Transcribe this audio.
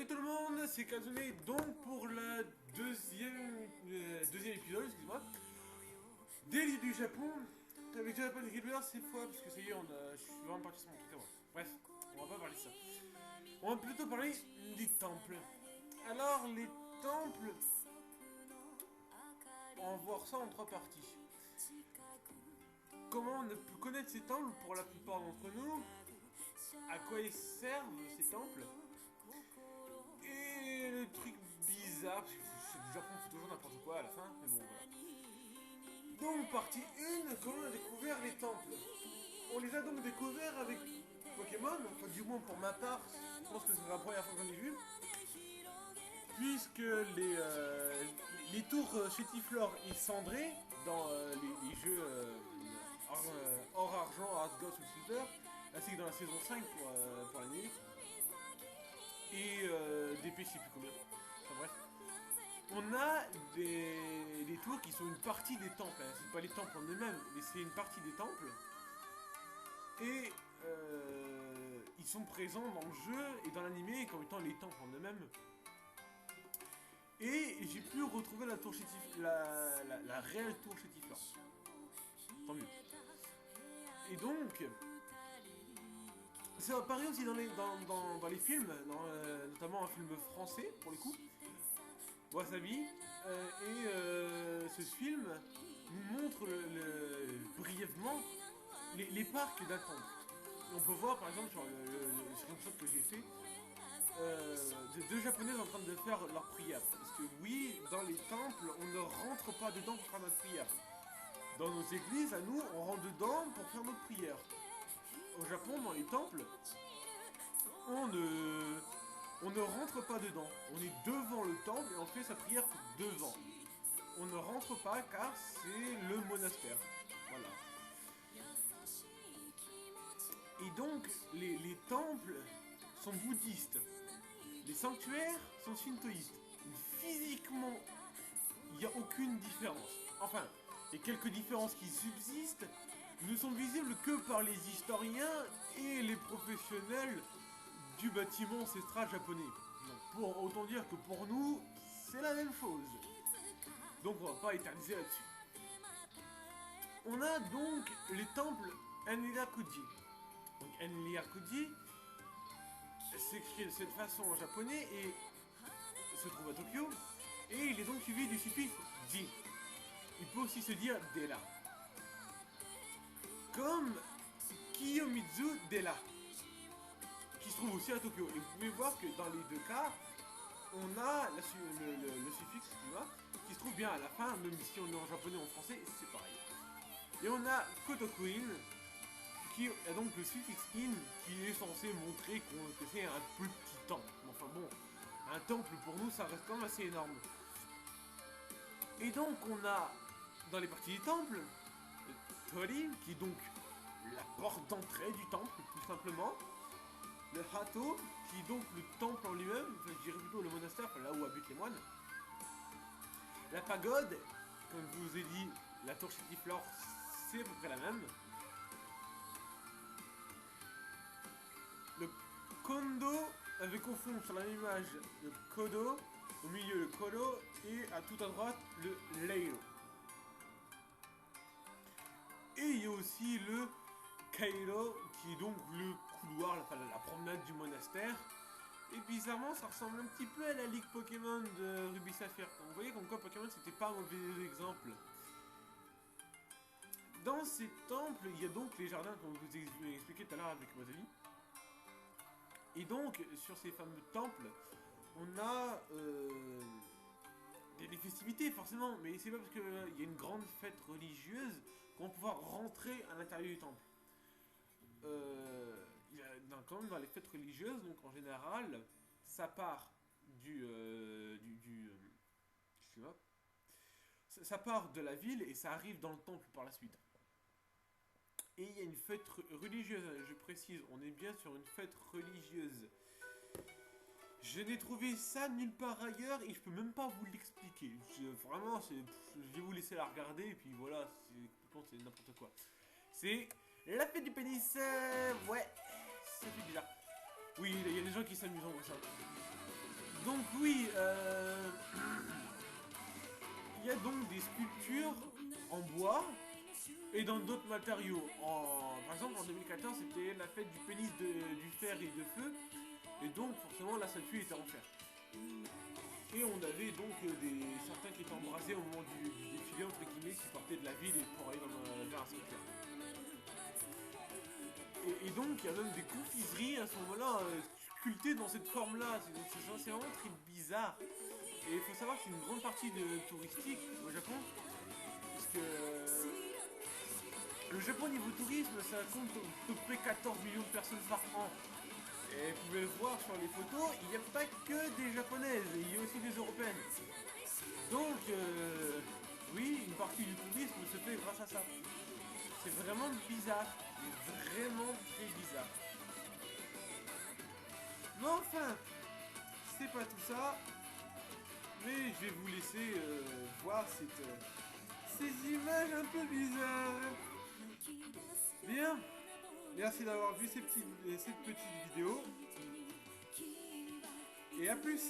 Salut tout le monde, c'est Kazune, donc pour la deuxième épisode, excuse-moi, des livres du Japon, avec Japan Reader cette fois, parce que ça y est, je suis vraiment parti sur mon truc avant. Bref, on va pas parler de ça. On va plutôt parler des temples. Alors, les temples, on va voir ça en trois parties. Comment on a pu connaître ces temples pour la plupart d'entre nous, à quoi ils servent ces temples, et le truc bizarre, parce que le Japon fait toujours n'importe quoi à la fin, mais bon voilà. Donc partie 1, comment on a découvert les temples. On les a donc découverts avec Pokémon, enfin du moins pour ma part, je pense que c'est la première fois que j'en ai vu. Puisque les tours Chétiflore et Cendré dans les jeux Or Argent, Art Gold ou Silver, ainsi que dans la saison 5 pour l'année, et des PC plus combien. Enfin bref. On a des tours qui sont une partie des temples, hein. C'est pas les temples en eux-mêmes, mais c'est une partie des temples. Et ils sont présents dans le jeu et dans l'animé comme étant les temples en eux-mêmes. Et j'ai pu retrouver la tour la réelle tour Chétiflore. Tant mieux. Et donc, ça apparaît aussi dans les films, notamment un film français pour le coup, Wasabi. Ce film nous montre brièvement les parcs d'un temple. On peut voir par exemple sur le screenshot que j'ai fait, deux japonaises en train de faire leur prière. Parce que oui, dans les temples, on ne rentre pas dedans pour faire notre prière. Dans nos églises, à nous, on rentre dedans pour faire notre prière. Au Japon, dans les temples, on ne rentre pas dedans. On est devant le temple et on fait sa prière devant. On ne rentre pas car c'est le monastère. Voilà. Et donc, les temples sont bouddhistes. Les sanctuaires sont shintoïstes. Physiquement, il n'y a aucune différence. Enfin, les quelques différences qui subsistent ne sont visibles que par les historiens et les professionnels du bâtiment ancestral japonais. Donc, pour autant dire que pour nous, c'est la même chose. Donc on va pas éterniser là-dessus. On a donc les temples Enryakuji. Donc Enryakuji s'écrit de cette façon en japonais et se trouve à Tokyo. Et il est donc suivi du suffixe ji. Il peut aussi se dire Dela. Comme Kiyomizu Dela, qui se trouve aussi à Tokyo. Et vous pouvez voir que dans les deux cas, on a le suffixe qui se trouve bien à la fin, même si on est en japonais ou en français, c'est pareil. Et on a Kotokuin, qui a donc le suffixe in, qui est censé montrer que c'est un plus petit temple. Enfin bon, un temple pour nous, ça reste quand même assez énorme. Et donc on a, dans les parties du temple, le Tori, qui est donc la porte d'entrée du temple, tout simplement. Le Hato, qui est donc le temple en lui-même, enfin je dirais plutôt le monastère, là où habitent les moines. La pagode, comme je vous ai dit, la tour Chétiflore, c'est à peu près la même. Le Kondo, avec au fond sur la même image le Kodo, au milieu le Kodo, et à tout à droite le Leiro. Et il y a aussi le Kairo, qui est donc le couloir, la promenade du monastère. Et bizarrement, ça ressemble un petit peu à la ligue Pokémon de Ruby Sapphire. Donc vous voyez comme quoi Pokémon, c'était pas un mauvais exemple. Dans ces temples, il y a donc les jardins, comme je vous ai expliqué tout à l'heure avec Wasabi. Et donc, sur ces fameux temples, on a des festivités, forcément. Mais c'est pas parce qu'il y a une grande fête religieuse qu'on va pouvoir rentrer à l'intérieur du temple. Quand même dans les fêtes religieuses, donc en général, ça part ça part de la ville et ça arrive dans le temple par la suite. Et il y a une fête religieuse, je précise, on est bien sur une fête religieuse. Je n'ai trouvé ça nulle part ailleurs et je peux même pas vous l'expliquer. Vraiment, je vais vous laisser la regarder et puis voilà, c'est n'importe quoi. C'est la fête du pénis, ouais, ça fait bizarre. Oui, il y a des gens qui s'amusent en ça. Donc oui, il y a donc des sculptures en bois et dans d'autres matériaux. Par exemple, en 2014, c'était la fête du pénis du fer et de feu. Et donc, forcément, la statue était en fer. Et on avait donc certains qui étaient embrasés au moment du défilé, entre guillemets, qui partaient de la ville et pour aller vers un sanctuaire. Et donc, il y a même des confiseries à ce moment-là, sculptées dans cette forme-là. C'est vraiment très bizarre. Et il faut savoir que c'est une grande partie touristique au Japon. Parce que le Japon, niveau tourisme, ça compte à peu près 14 millions de personnes par an. Et vous pouvez le voir sur les photos, il n'y a pas que des japonaises, il y a aussi des européennes. Donc, oui, une partie du tourisme se fait grâce à ça. C'est vraiment bizarre, mais vraiment très bizarre. Mais enfin, c'est pas tout ça, mais je vais vous laisser voir ces images un peu bizarres. Bien, merci d'avoir vu cette petite vidéo. Et à plus.